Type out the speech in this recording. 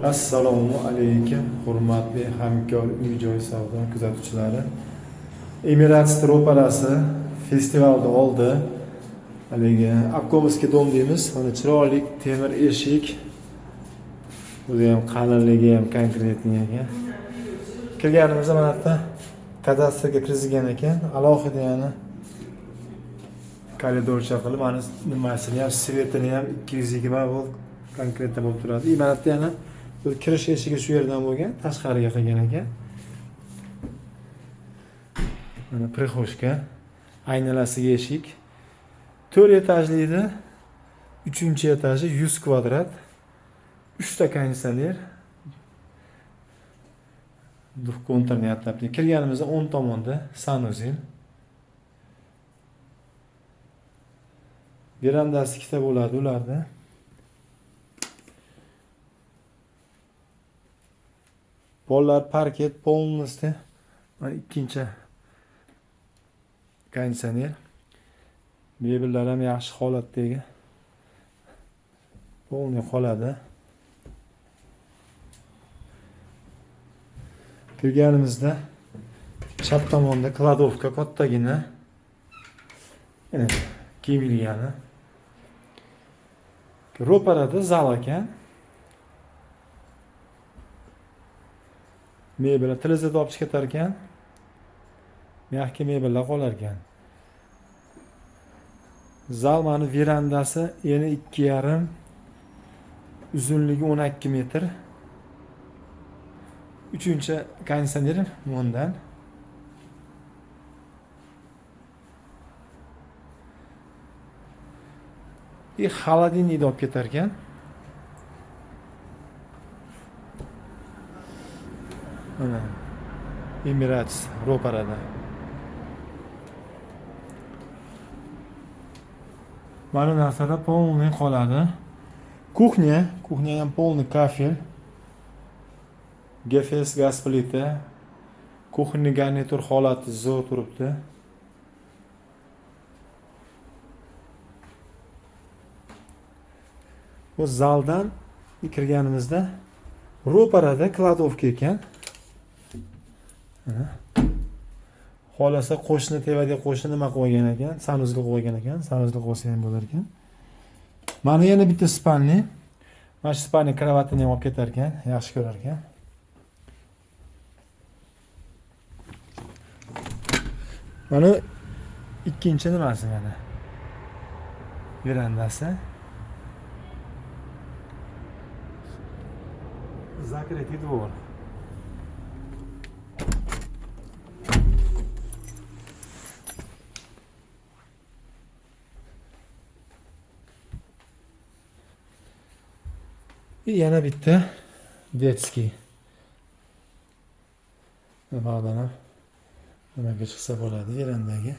Assalomu alaykum, hurmatli hamkor uy-joy savdo kuzatuvchilari. Emirates ro'parasi festivalda oldi. Haligi Akkomskiy dom deymiz. Mana chiroyli temir eshik. O'zi ham qalinligi ham konkretniy ekan. Kirganimizda mana bu kadastrga kirizgan ekan. Alohida yana koridorcha qilib, mana nimasini ham, svetini ham 220 volt konkretda bo'lib turadi. Mana bu yana kirish eshigi shu yerdan bo'lgan, tashqariga qilgan ekan. Mana prixoshka, aynalasiga eshik. 4 etajli edi. 3-etaji 100 kvadrat. 3 ta konditsioner. Kontrni atrofida kirganimizda 10 tomonda sanuzel. Verandasi ikkita bo'ladi ularda. Pollar parket polностью. Ikkinchi konditsioner. Mebellar ham yaxshi holatdagi. Polni qoladi. Kirganimizda chap tomonda kladovka kattagina. Yana kiyim ilgani. Ro'parada zal ekan. Mebellar tilizada olib chiqar ekan. Yaxki mebellar qolar ekan. Zal mana verandasi yana 2,5, uzunligi 12 metr. 3-chi konditsioner bundan. Xolodilnikni olib ketar ekan. Mana Emirates ro'parada. Mana narsada polni qoladi. Kuxnya ham polni kafel. GFS gaz plita. Kuxni garnitur holati zo'r turibdi. Bu zaldan kirganimizda ro'parada kladovka ekan. Xolasa qo'shni tevadagi qo'shni nima qo'ygan ekan? Sanuzga qo'ygan ekan. Sanuzga qo'ysa ham bo'lar ekan. Mana yana bitta spalni. Mana shu spalni kravatini ham olib ketar ekan, yaxshi ko'rar ekan. Mana ikkinchi nimasi mana. Verandasi. Закрытый двор. Yana bitta детский. Nimaga chiqsa bo'ladi verandagi.